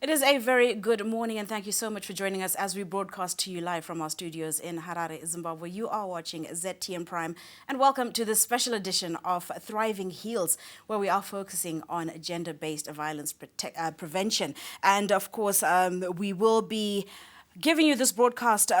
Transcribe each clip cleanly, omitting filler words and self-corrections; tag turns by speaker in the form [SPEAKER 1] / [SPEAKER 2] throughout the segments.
[SPEAKER 1] It is a very good morning, and thank you so much for joining us as we broadcast to you live from our studios in Harare, Zimbabwe. You are watching ZTN Prime, and welcome to this special edition of Thriving Heals, where we are focusing on gender-based violence prevention. And of course, we will be giving you this broadcast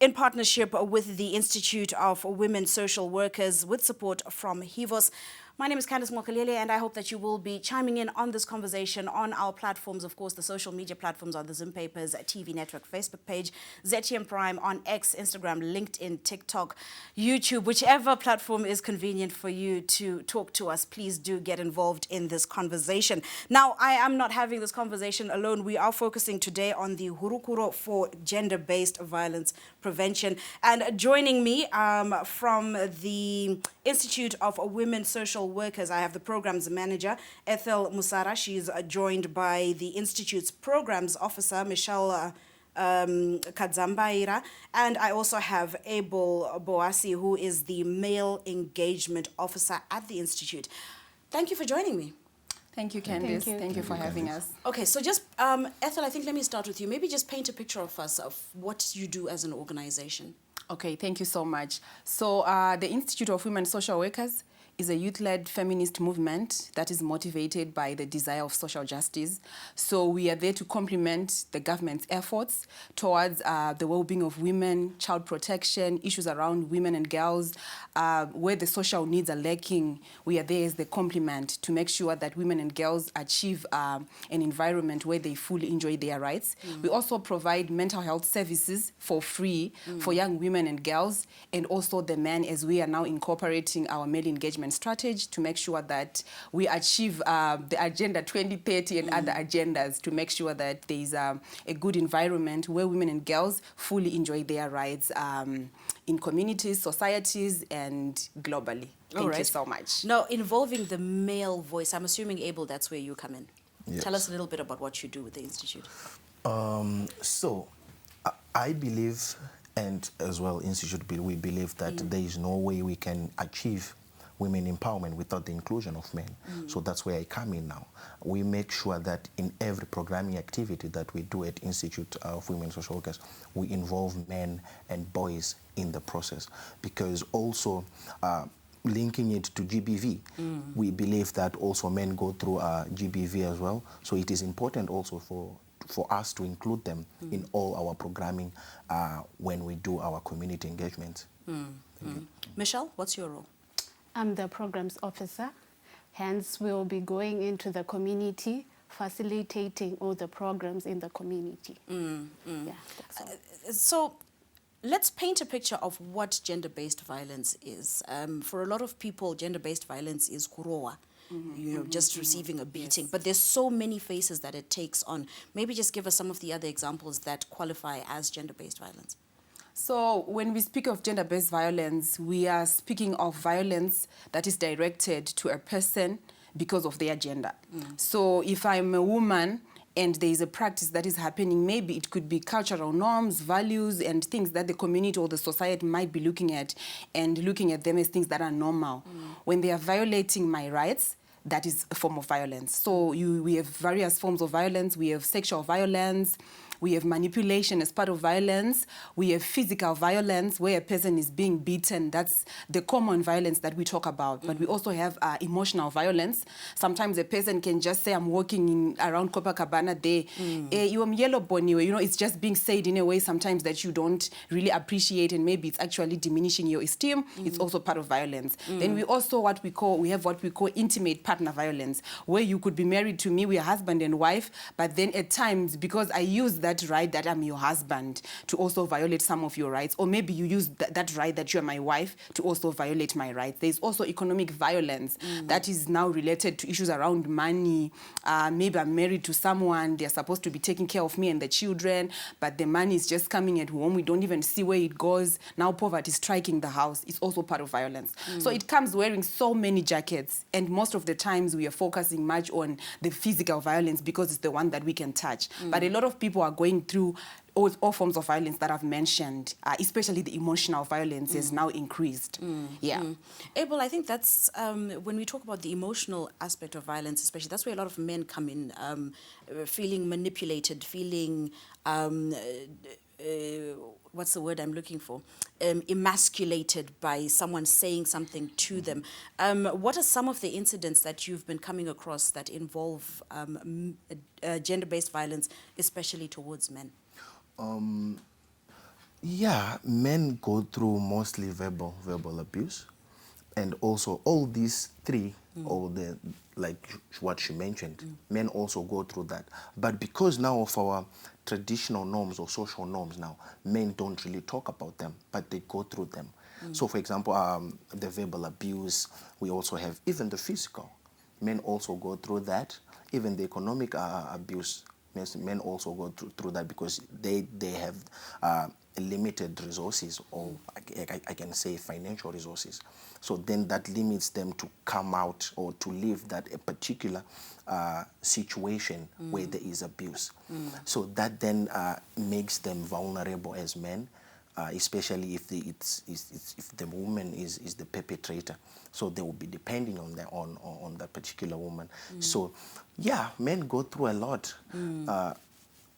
[SPEAKER 1] in partnership with the Institute of Women Social Workers with support from HIVOS. My name is Candice Mokalele, and I hope that you will be chiming in on this conversation on our platforms. Of course, the social media platforms are the Zim Papers TV Network Facebook page, ZTN Prime on X, Instagram, LinkedIn, TikTok, YouTube, whichever platform is convenient for you to talk to us. Please do get involved in this conversation. Now, I am not having this conversation alone. We are focusing today on the Hurukuro for gender-based violence prevention. And joining me from the Institute of Women Social Workers, I have the programs manager, Ethel Musara. She's joined by the Institute's programs officer, Michelle Kadzambaira, and I also have Abel Boasi, who is the male engagement officer at the Institute. Thank you for joining me.
[SPEAKER 2] Thank you, Candice. Thank you for having us.
[SPEAKER 1] Okay, so just, Ethel, I think let me start with you. Maybe just paint a picture of us of what you do as an organization.
[SPEAKER 2] Okay, thank you so much. So the Institute of Women Social Workers is a youth-led feminist movement that is motivated by the desire of social justice. So we are there to complement the government's efforts towards the well-being of women, child protection, issues around women and girls, where the social needs are lacking. We are there as the complement to make sure that women and girls achieve an environment where they fully enjoy their rights. We also provide mental health services for free for young women and girls, and also the men, as we are now incorporating our male engagement strategy to make sure that we achieve the Agenda 2030 and other agendas to make sure that there is a good environment where women and girls fully enjoy their rights in communities, societies, and globally. Thank you so much.
[SPEAKER 1] Now, involving the male voice, I'm assuming, Abel, that's where you come in.
[SPEAKER 3] Yes.
[SPEAKER 1] Tell us a little bit about what you do with the Institute.
[SPEAKER 3] So, I believe, and as well, Institute, we believe that there is no way we can achieve women empowerment without the inclusion of men. So that's where I come in now. We make sure that in every programming activity that we do at Institute of Women Social Workers, we involve men and boys in the process. Because also, linking it to GBV, we believe that also men go through GBV as well. So it is important also for us to include them in all our programming when we do our community engagement.
[SPEAKER 1] Michelle, what's your role?
[SPEAKER 4] I'm the programs officer, hence we'll be going into the community, facilitating all the programs in the community. Yeah,
[SPEAKER 1] So let's paint a picture of what gender-based violence is. For a lot of people, gender-based violence is kuroa. You know, just receiving a beating. But there's so many faces that it takes on. Maybe just give us some of the other examples that qualify as gender-based violence.
[SPEAKER 2] So when we speak of gender-based violence, we are speaking of violence that is directed to a person because of their gender. So if I'm a woman and there is a practice that is happening, maybe it could be cultural norms, values, and things that the community or the society might be looking at and looking at them as things that are normal. When they are violating my rights, that is a form of violence. So we have various forms of violence. We have sexual violence. We have manipulation as part of violence. We have physical violence where a person is being beaten. That's the common violence that we talk about. But we also have emotional violence. Sometimes a person can just say, I'm walking around Copacabana there. You yellow bunny. You know, it's just being said in a way sometimes that you don't really appreciate, and maybe it's actually diminishing your esteem. It's also part of violence. Then we also we have what we call intimate partner violence, where you could be married to me, we are husband and wife, but then at times, because I use that right that I'm your husband to also violate some of your rights, or maybe you use that right that you're my wife to also violate my rights. There's also economic violence that is now related to issues around money. Maybe I'm married to someone, they're supposed to be taking care of me and the children, but the money is just coming at home. We don't even see where it goes. Now poverty is striking the house. It's also part of violence. So it comes wearing so many jackets, and most of the times we are focusing much on the physical violence because it's the one that we can touch. But a lot of people are going through all forms of violence that I've mentioned, especially the emotional violence has now increased.
[SPEAKER 1] Abel, I think that's when we talk about the emotional aspect of violence, especially, that's where a lot of men come in, feeling manipulated, feeling what's the word I'm looking for? Emasculated by someone saying something to them. What are some of the incidents that you've been coming across that involve gender-based violence, especially towards men?
[SPEAKER 3] Yeah, men go through mostly verbal abuse, and also all these three, all the like what she mentioned, men also go through that. But because now of our traditional norms or social norms now, men don't really talk about them, but they go through them. So, for example, the verbal abuse, we also have even the physical. Men also go through that, even the economic abuse. Men also go through that because they have limited resources, or I can say financial resources. So then that limits them to come out or to leave that a particular situation where there is abuse. So that then makes them vulnerable as men, especially if the woman is the perpetrator. So they will be depending on that particular woman. So yeah, men go through a lot.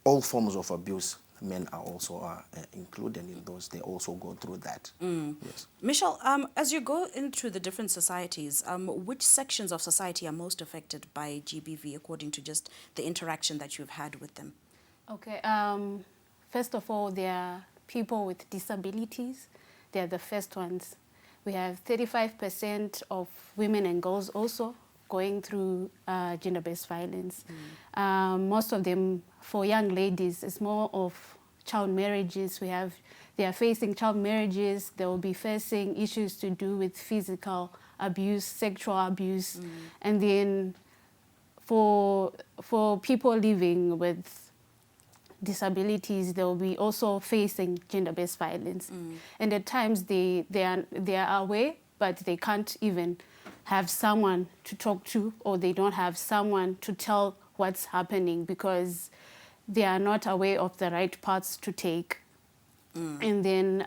[SPEAKER 3] All forms of abuse, men are also included in those. They also go through that. Yes.
[SPEAKER 1] Michelle, as you go into the different societies, which sections of society are most affected by GBV according to just the interaction that you've had with them?
[SPEAKER 4] Okay. First of all, there are people with disabilities. They are the first ones. We have 35% of women and girls also going through gender-based violence. Most of them, for young ladies, it's more of child marriages. They are facing child marriages. They will be facing issues to do with physical abuse, sexual abuse. And then for people living with disabilities, they will be also facing gender-based violence. And at times they are aware, but they can't even have someone to talk to, or they don't have someone to tell what's happening because they are not aware of the right paths to take. And then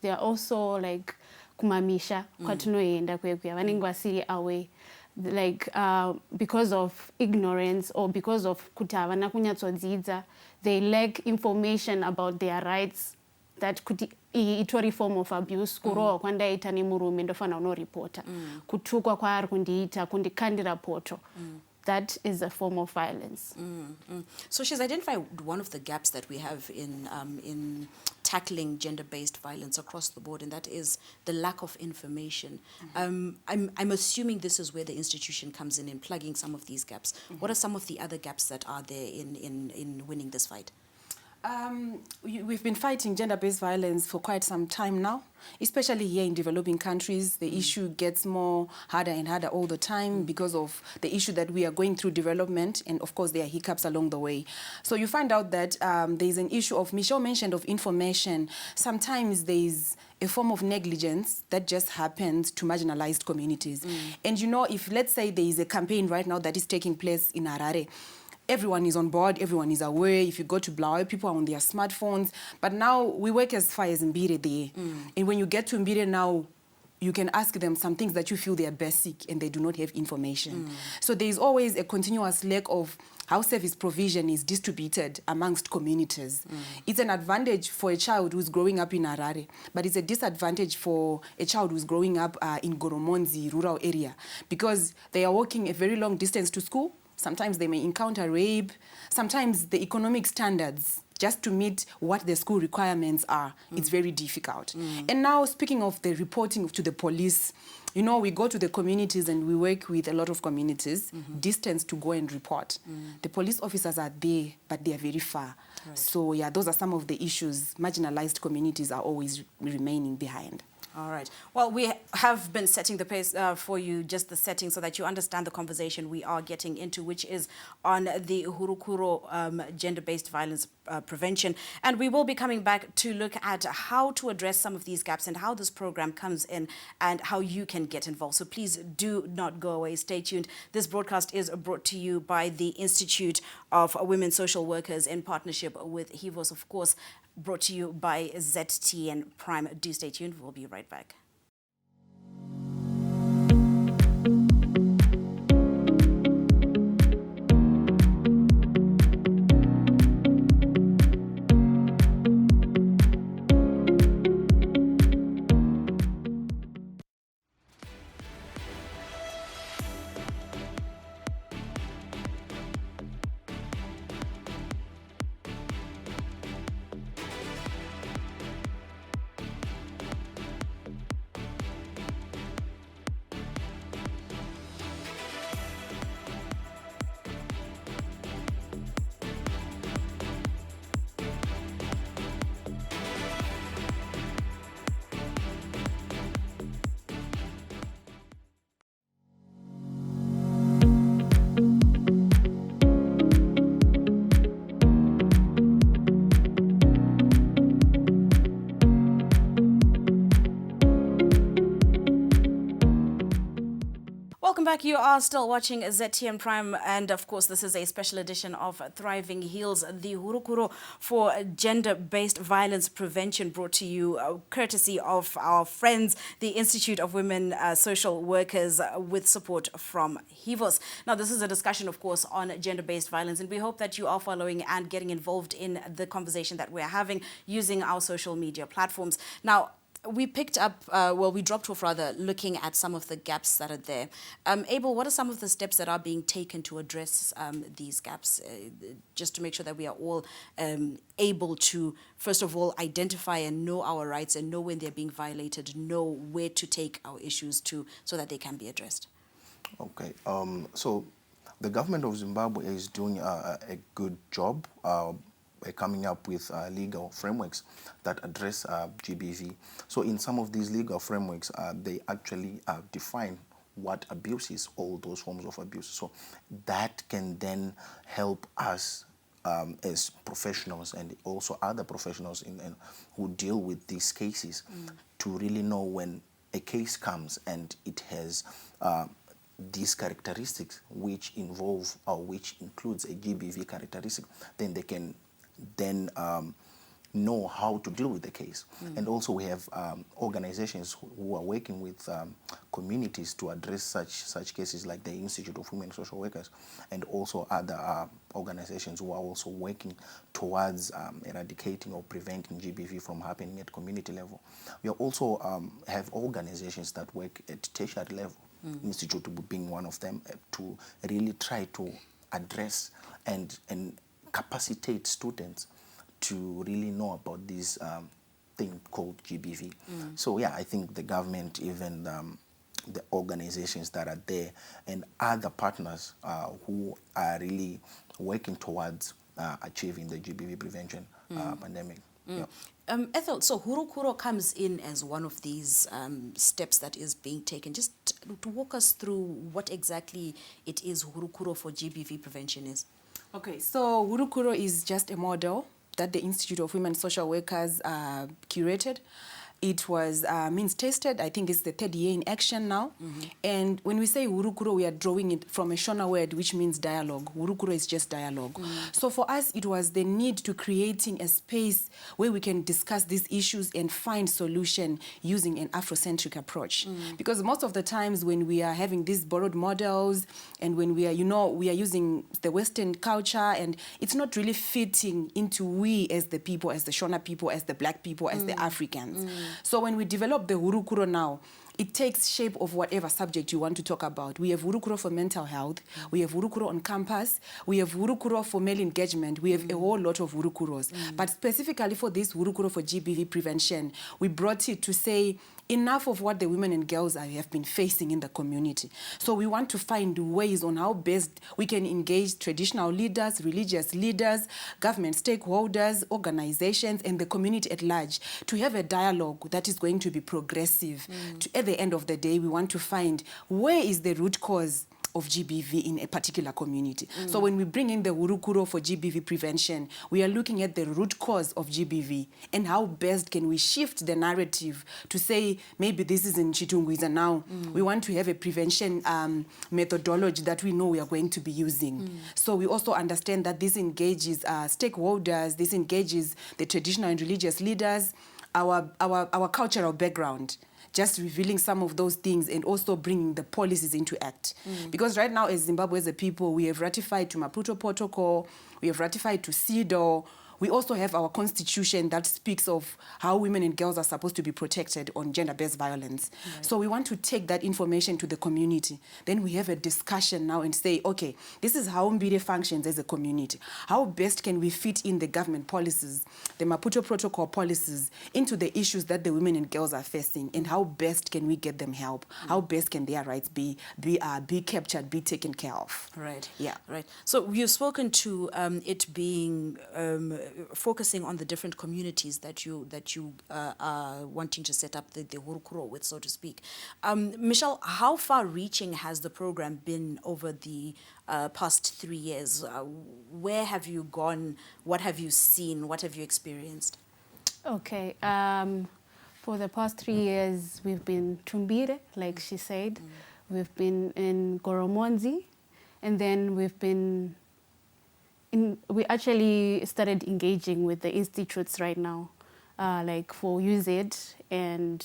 [SPEAKER 4] they are also like kumamisha, kwatunoenda kwekuya, vanenge vasiri aware. Like because of ignorance or because of kuti havana kunyatsodzidza, they lack information about their rights. That could itori form of abuse. Kurohwa kwandaita nemurume ndofana unoripota. Kutukwa kwaari kundiita, kundikandira poto. That is a form of violence.
[SPEAKER 1] So she's identified one of the gaps that we have in tackling gender-based violence across the board, and that is the lack of information. I'm assuming this is where the institution comes in plugging some of these gaps. What are some of the other gaps that are there in winning this fight?
[SPEAKER 2] We've been fighting gender-based violence for quite some time now, especially here in developing countries. The issue gets more harder and harder all the time because of the issue that we are going through development, and of course there are hiccups along the way. So you find out that there's an issue of, Michelle mentioned, of information. Sometimes there's a form of negligence that just happens to marginalized communities. And you know, if let's say there is a campaign right now that is taking place in Harare, everyone is on board, everyone is aware. If you go to Blawe, people are on their smartphones. But now we work as far as Mbire there. And when you get to Mbire now, you can ask them some things that you feel they are basic and they do not have information. So there is always a continuous lack of how service provision is distributed amongst communities. It's an advantage for a child who's growing up in Harare, but it's a disadvantage for a child who's growing up in Goromonzi rural area because they are walking a very long distance to school. Sometimes they may encounter rape. Sometimes the economic standards, just to meet what the school requirements are, it's very difficult. And now, speaking of the reporting to the police, you know, we go to the communities and we work with a lot of communities, distance to go and report. The police officers are there, but they are very far. Right. So, yeah, those are some of the issues. Marginalized communities are always remaining behind.
[SPEAKER 1] All right. Well, we have been setting the pace for you, just the setting, so that you understand the conversation we are getting into, which is on the Hurukuro gender-based violence prevention. And we will be coming back to look at how to address some of these gaps and how this program comes in and how you can get involved. So please do not go away. Stay tuned. This broadcast is brought to you by the Institute of Women Social Workers in partnership with HIVOS, of course, brought to you by ZTN Prime. Do stay tuned. We'll be right back. Welcome back. You are still watching ZTN Prime, and of course, this is a special edition of Thriving Heals, the Hurukuro for gender-based violence prevention, brought to you courtesy of our friends, the Institute of Women Social Workers, with support from HIVOS. Now, this is a discussion, of course, on gender-based violence, and we hope that you are following and getting involved in the conversation that we're having using our social media platforms. Now, we picked up, we dropped off rather, looking at some of the gaps that are there. Abel, what are some of the steps that are being taken to address these gaps, just to make sure that we are all able to, first of all, identify and know our rights and know when they're being violated, know where to take our issues to so that they can be addressed?
[SPEAKER 3] Okay, so the government of Zimbabwe is doing a good job coming up with legal frameworks that address GBV. So in some of these legal frameworks, they actually define what abuse is, all those forms of abuse. So that can then help us as professionals and also other professionals who deal with these cases to really know when a case comes and it has these characteristics which involve or which includes a GBV characteristic, then they can know how to deal with the case. And also we have organizations who are working with communities to address such cases, like the Institute of Women Social Workers, and also other organizations who are also working towards eradicating or preventing GBV from happening at community level. We also have organizations that work at tertiary level, Institute being one of them, to really try to address and capacitate students to really know about this thing called GBV. So yeah, I think the government, even the organizations that are there and other partners who are really working towards achieving the GBV prevention pandemic. Yeah.
[SPEAKER 1] Ethel, so Hurukuro comes in as one of these steps that is being taken. Just to walk us through what exactly it is Hurukuro for GBV prevention is.
[SPEAKER 2] Okay, so Hurukuro is just a model that the Institute of Women Social Workers curated. It was means tested. I think it's the third year in action now. And when we say Hurukuro, we are drawing it from a Shona word, which means dialogue. Hurukuro is just dialogue. So for us, it was the need to creating a space where we can discuss these issues and find solution using an Afrocentric approach. Because most of the times when we are having these borrowed models and when we are, we are using the Western culture and it's not really fitting into we as the people, as the Shona people, as the Black people, as the Africans. So when we develop the Hurukuro now, it takes shape of whatever subject you want to talk about. We have Hurukuro for mental health, we have Hurukuro on campus, we have Hurukuro for male engagement, we have a whole lot of Hurukuros. But specifically for this Hurukuro for GBV prevention, we brought it to say enough of what the women and girls have been facing in the community. So we want to find ways on how best we can engage traditional leaders, religious leaders, government stakeholders, organizations, and the community at large to have a dialogue that is going to be progressive. At the end of the day, we want to find where is the root cause of GBV in a particular community. So when we bring in the Hurukuro for GBV prevention, we are looking at the root cause of GBV and how best can we shift the narrative to say maybe this is in Chitungwiza now. We want to have a prevention methodology that we know we are going to be using. So we also understand that this engages stakeholders, this engages the traditional and religious leaders, our cultural background, just revealing some of those things and also bringing the policies into act. Because right now as Zimbabwe as a people, we have ratified to Maputo Protocol, we have ratified to CEDAW, we also have our constitution that speaks of how women and girls are supposed to be protected on gender-based violence. Right. So we want to take that information to the community. Then we have a discussion now and say, okay, this is how Mbire functions as a community. How best can we fit in the government policies, the Maputo Protocol policies, into the issues that the women and girls are facing, and how best can we get them help? How best can their rights be captured, be taken care of?
[SPEAKER 1] Right.
[SPEAKER 2] Yeah.
[SPEAKER 1] Right. So you've spoken to it being focusing on the different communities that you are wanting to set up the Hurukuro with, so to speak. Michelle, how far-reaching has the program been over the past 3 years? Where have you gone? What have you seen? What have you experienced?
[SPEAKER 4] Okay. For the past 3 years, we've been Tumbire, like she said. We've been in Goromonzi, and then we actually started engaging with the institutes right now, like for UZ and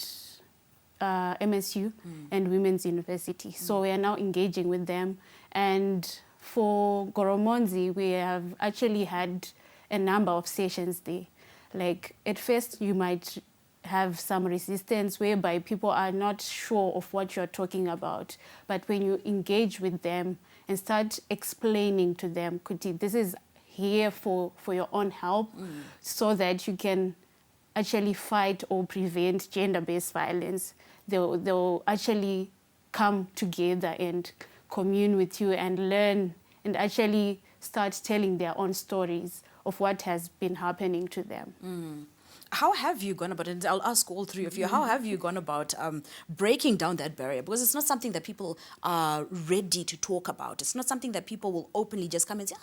[SPEAKER 4] MSU and Women's University. So we are now engaging with them. And for Goromonzi, we have actually had a number of sessions there. Like at first you might have some resistance whereby people are not sure of what you're talking about. But when you engage with them and start explaining to them, Kuti, this is here for your own help, so that you can actually fight or prevent gender-based violence, they'll actually come together and commune with you and learn and actually start telling their own stories of what has been happening to them.
[SPEAKER 1] How have you gone about it? I'll ask all three of you. How have you gone about breaking down that barrier? Because it's not something that people are ready to talk about. It's not something that people will openly just come and say,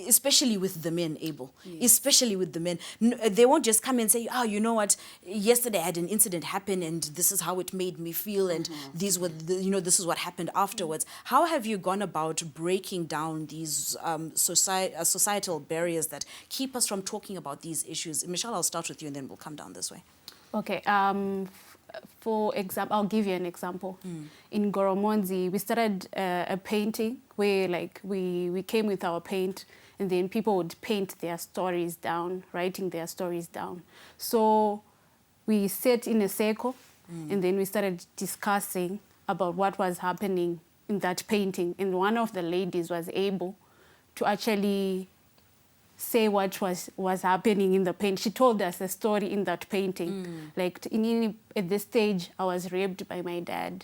[SPEAKER 1] especially with the men, Abel, especially with the men. They won't just come and say, you know what, yesterday I had an incident happen and this is how it made me feel and these were, this is what happened afterwards. How have you gone about breaking down these societal barriers that keep us from talking about these issues? Michelle, I'll start with you and then we'll come down this way.
[SPEAKER 4] Okay. For example, I'll give you an example. In Goromonzi, we started a painting where we came with our paint and then people would paint their stories down, writing their stories down. So we sat in a circle and then we started discussing about what was happening in that painting. And one of the ladies was able to actually say what was happening in the paint. She told us a story in that painting. Like at this stage, I was raped by my dad.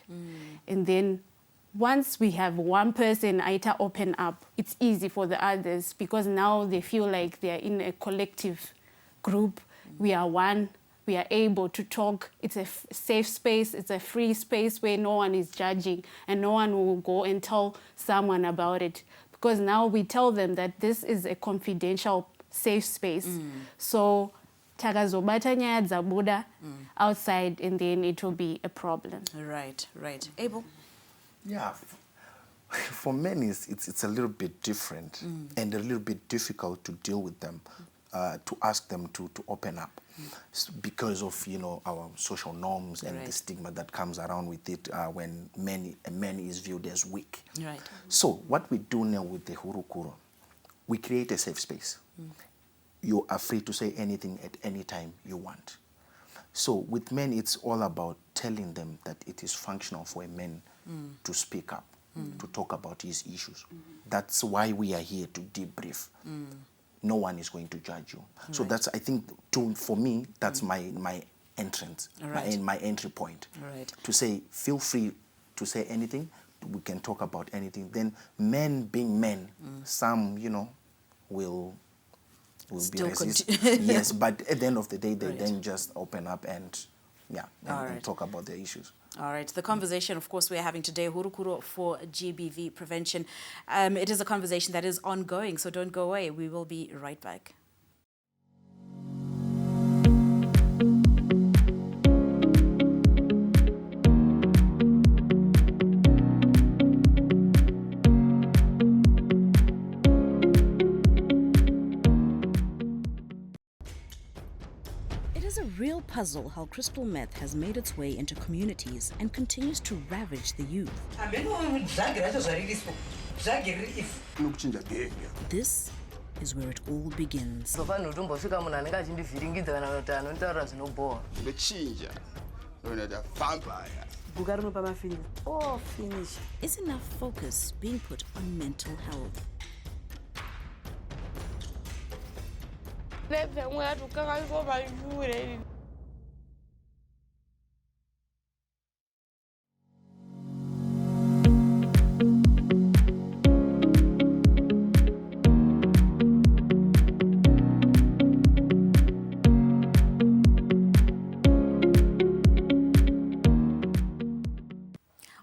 [SPEAKER 4] And then once we have one person Aita open up, it's easy for the others because now they feel like they're in a collective group. We are one. We are able to talk. It's a safe space. It's a free space where no one is judging and no one will go and tell someone about it. Because now we tell them that this is a confidential, safe space. So takazobata nyaya dzabuda outside and then it will be a problem.
[SPEAKER 1] Right. Abel?
[SPEAKER 3] Yeah, for men it's a little bit different and a little bit difficult to deal with them, to ask them to open up. Because of our social norms and the stigma that comes around with it when a man is viewed as weak.
[SPEAKER 1] Right.
[SPEAKER 3] So what we do now with the Hurukuro, we create a safe space. You are free to say anything at any time you want. So with men, it's all about telling them that it is functional for a man to speak up, to talk about his issues. That's why we are here, to debrief. No one is going to judge you. Right. So that's, I think, for me, that's my entrance, right. my entry point. Right. To say, feel free to say anything, we can talk about anything. Then men being men, some, you know, will still be resistant. Yes, but at the end of the day, they then just open up and talk about their issues.
[SPEAKER 1] All right. The conversation, of course, we're having today, Hurukuro for GBV prevention. It is a conversation that is ongoing, so don't go away. We will be right back. It is a real puzzle how crystal meth has made its way into communities and continues to ravage the youth. This is where it all begins. Is enough focus being put on mental health?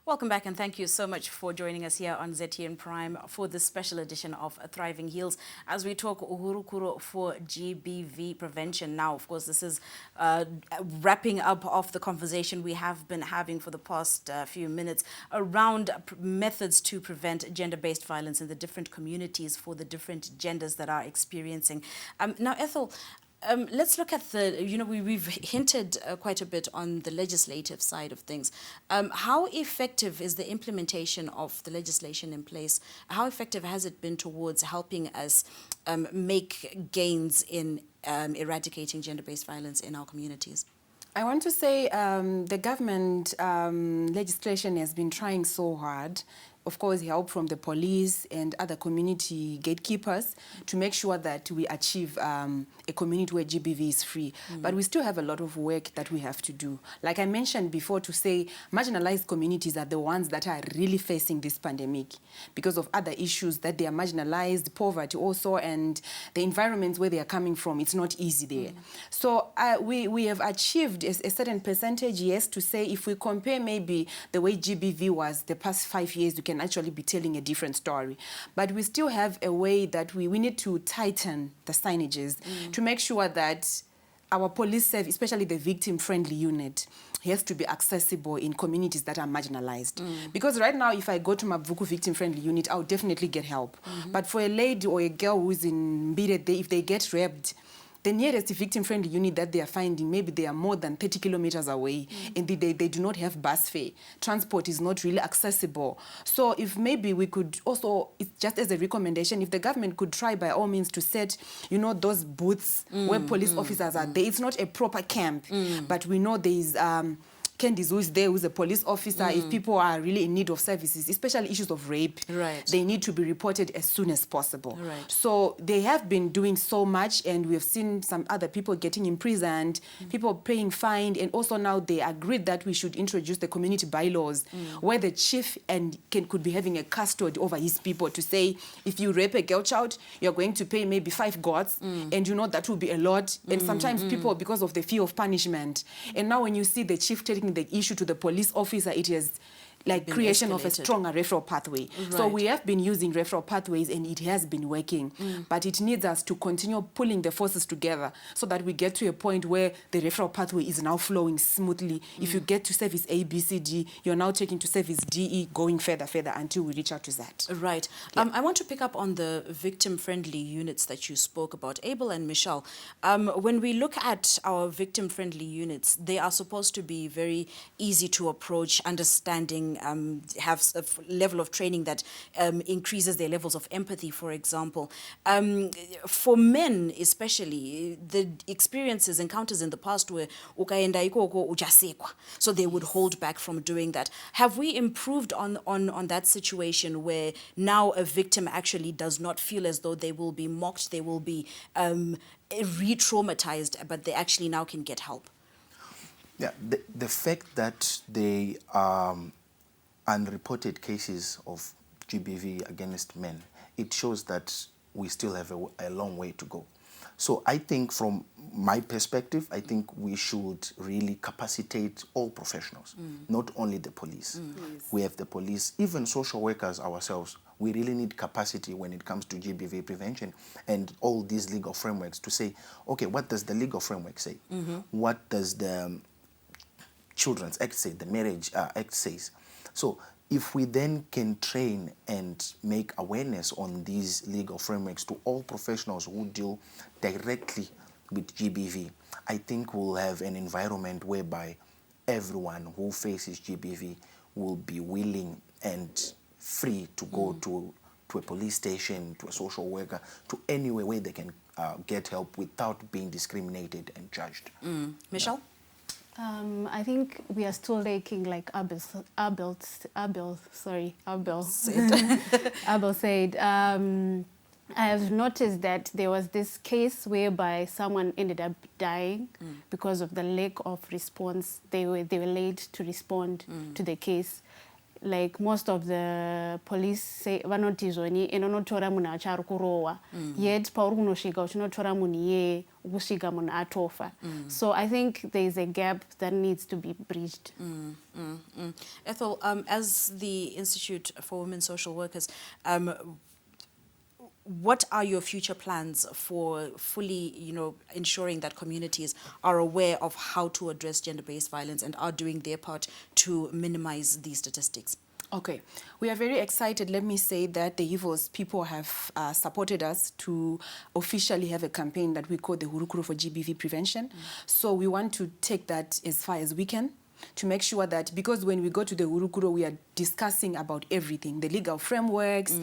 [SPEAKER 1] Welcome back, and thank you so much for joining us here on ZTN Prime for this special edition of Thriving Heals as we talk Hurukuro for GBV prevention. Now, of course, this is wrapping up of the conversation we have been having for the past few minutes around methods to prevent gender-based violence in the different communities for the different genders that are experiencing. Now, Ethel, let's look at the, we've hinted quite a bit on the legislative side of things. How effective is the implementation of the legislation in place? How effective has it been towards helping us make gains in eradicating gender-based violence in our communities?
[SPEAKER 2] I want to say the government legislation has been trying so hard. Of course, help from the police and other community gatekeepers to make sure that we achieve a community where GBV is free. But we still have a lot of work that we have to do. Like I mentioned before, to say marginalized communities are the ones that are really facing this pandemic because of other issues that they are marginalized, poverty also, and the environments where they are coming from, it's not easy there. So we have achieved a certain percentage, yes, to say if we compare maybe the way GBV was the past 5 years, you can actually be telling a different story. But we still have a way that we need to tighten the signages to make sure that our police service, especially the victim-friendly unit, has to be accessible in communities that are marginalized. Because right now, if I go to Mavuku victim-friendly unit, I'll definitely get help. But for a lady or a girl who's in Mbire, if they get raped, the nearest victim-friendly unit that they are finding, maybe they are more than 30 kilometers away, and they do not have bus fare. Transport is not really accessible. So if maybe we could also, just as a recommendation, if the government could try by all means to set, those booths where police officers are there. It's not a proper camp, but we know there is Candice, who is there, who's a police officer, if people are really in need of services, especially issues of rape, they need to be reported as soon as possible. So they have been doing so much, and we have seen some other people getting imprisoned, people paying fine, and also now they agreed that we should introduce the community bylaws where the chief could be having a custody over his people to say, if you rape a girl child, you're going to pay maybe 5 gods, and that will be a lot. And sometimes people, because of the fear of punishment, and now when you see the chief taking the issue to the police officer, it is like creation of a stronger referral pathway. So we have been using referral pathways, and it has been working. But it needs us to continue pulling the forces together so that we get to a point where the referral pathway is now flowing smoothly. If you get to service A, B, C, D, you're now taking to service D, E, going further until we reach out to that.
[SPEAKER 1] Right. I want to pick up on the victim-friendly units that you spoke about. Abel and Michelle, when we look at our victim-friendly units, they are supposed to be very easy to approach, understanding, training, have a level of training that increases their levels of empathy, for example. For men especially, the experiences, encounters in the past were ukaenda ikoko ujasekwa, so they would hold back from doing that. Have we improved on that situation where now a victim actually does not feel as though they will be mocked, they will be re-traumatized, but they actually now can get help?
[SPEAKER 3] Yeah, the fact that they unreported cases of GBV against men, it shows that we still have a long way to go. So I think from my perspective, I think we should really capacitate all professionals, not only the police. We have the police, even social workers ourselves. We really need capacity when it comes to GBV prevention and all these legal frameworks to say, okay, what does the legal framework say? What does the Children's Act say, the Marriage Act says? So if we then can train and make awareness on these legal frameworks to all professionals who deal directly with GBV, I think we'll have an environment whereby everyone who faces GBV will be willing and free to go to a police station, to a social worker, to anywhere where they can get help without being discriminated and judged.
[SPEAKER 1] Michelle?
[SPEAKER 4] I think we are still lacking, like Abel said. I have noticed that there was this case whereby someone ended up dying because of the lack of response. They were late to respond to the case. Like most of the police say vanotizoni inonotora munhu achari kurowa, yet pauri kunosvika uchinotora munhu iye ukusvika munhu atofa. So I think there is a gap that needs to be bridged.
[SPEAKER 1] Ethel, as the Institute for Women Social Workers, what are your future plans for fully, ensuring that communities are aware of how to address gender-based violence and are doing their part to minimize these statistics?
[SPEAKER 2] Okay, we are very excited. Let me say that the EVOS people have supported us to officially have a campaign that we call the Hurukuro for GBV prevention. So we want to take that as far as we can, to make sure that, because when we go to the Hurukuro, we are discussing about everything, the legal frameworks,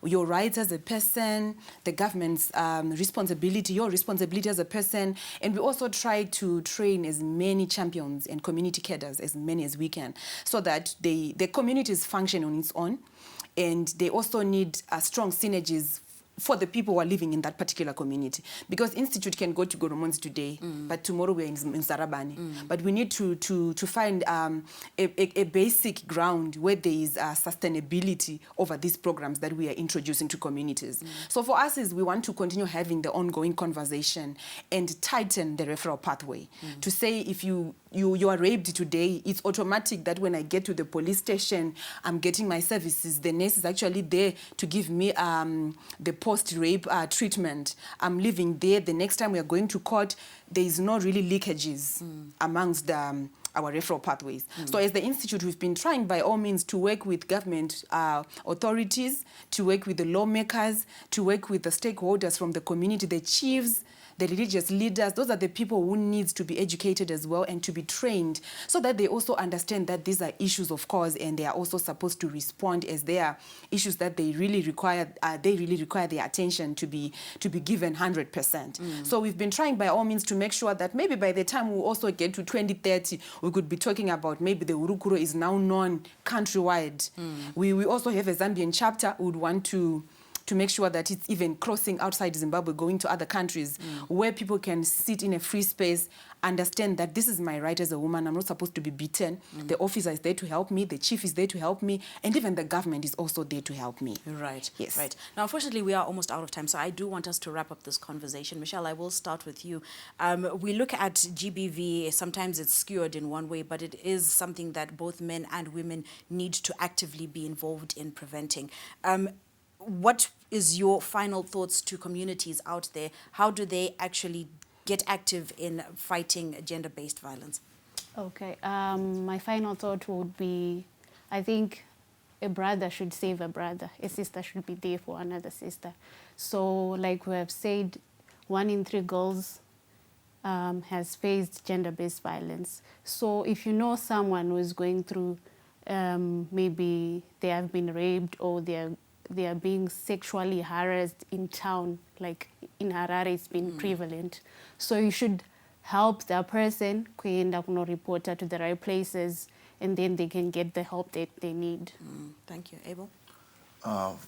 [SPEAKER 2] your rights as a person, the government's responsibility, your responsibility as a person, and we also try to train as many champions and community cadres, as many as we can, so that the communities function on its own, and they also need strong synergies for the people who are living in that particular community. Because Institute can go to Goromonzi today, but tomorrow we're in Sarabani. But we need to find a basic ground where there is sustainability over these programs that we are introducing to communities. So for us, we want to continue having the ongoing conversation and tighten the referral pathway. To say if you are raped today, it's automatic that when I get to the police station, I'm getting my services. The nurse is actually there to give me the post-rape treatment. I'm living there. The next time we are going to court, there is no really leakages amongst our referral pathways. So as the Institute, we've been trying by all means to work with government authorities, to work with the lawmakers, to work with the stakeholders from the community, the chiefs, the religious leaders. Those are the people who need to be educated as well and to be trained, so that they also understand that these are issues of course, and they are also supposed to respond as they are issues that they really require. They really require their attention to be given 100%. So we've been trying by all means to make sure that maybe by the time we also get to 2030, we could be talking about maybe the Hurukuro is now known countrywide. We also have a Zambian chapter who would want to make sure that it's even crossing outside Zimbabwe, going to other countries, where people can sit in a free space, understand that this is my right as a woman, I'm not supposed to be beaten. The officer is there to help me, the chief is there to help me, and even the government is also there to help me.
[SPEAKER 1] Right,
[SPEAKER 2] yes.
[SPEAKER 1] Right. Now, unfortunately, we are almost out of time, so I do want us to wrap up this conversation. Michelle, I will start with you. We look at GBV, sometimes it's skewed in one way, but it is something that both men and women need to actively be involved in preventing. What is your final thoughts to communities out there? How do they actually get active in fighting gender-based violence?
[SPEAKER 4] Okay, my final thought would be, I think a brother should save a brother. A sister should be there for another sister. So like we have said, 1 in 3 girls has faced gender-based violence. So if you know someone who is going through maybe they have been raped or they are being sexually harassed in town, like in Harare it's been prevalent. So you should help that person kuenda kuno reporter to the right places, and then they can get the help that they need.
[SPEAKER 1] Thank you. Abel?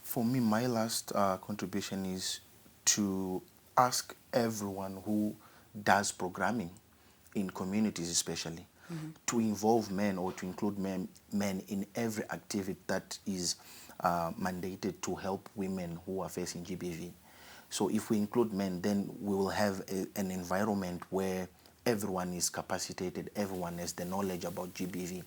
[SPEAKER 3] For me, my last contribution is to ask everyone who does programming in communities especially to involve men or to include men in every activity that is mandated to help women who are facing GBV. So if we include men, then we will have an environment where everyone is capacitated, everyone has the knowledge about GBV,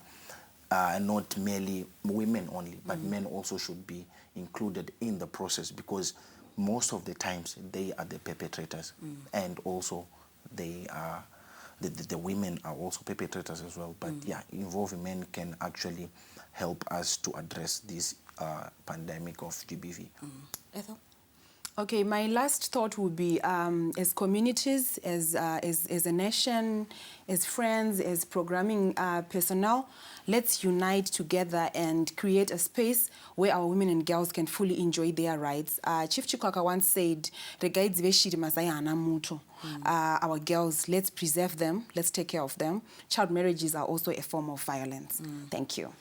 [SPEAKER 3] and not merely women only, but men also should be included in the process, because most of the times they are the perpetrators, and also they are the women are also perpetrators as well. But yeah, involving men can actually help us to address this pandemic of GBV.
[SPEAKER 1] Ethel?
[SPEAKER 2] Okay, my last thought would be, as communities, as a nation, as friends, as programming personnel, let's unite together and create a space where our women and girls can fully enjoy their rights. Chief Chikwaka once said, our girls, let's preserve them, let's take care of them. Child marriages are also a form of violence. Thank you.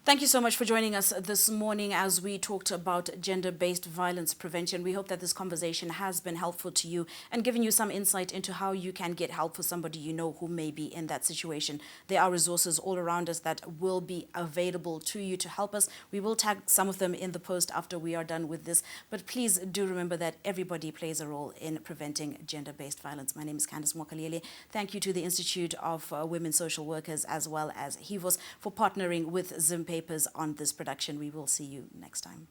[SPEAKER 1] Thank you so much for joining us this morning as we talked about gender-based violence prevention. We hope that this conversation has been helpful to you and given you some insight into how you can get help for somebody you know who may be in that situation. There are resources all around us that will be available to you to help us. We will tag some of them in the post after we are done with this. But please do remember that everybody plays a role in preventing gender-based violence. My name is Candice Mwakalele. Thank you to the Institute of Women Social Workers as well as HIVOS for partnering with Zim Papers on this production. We will see you next time.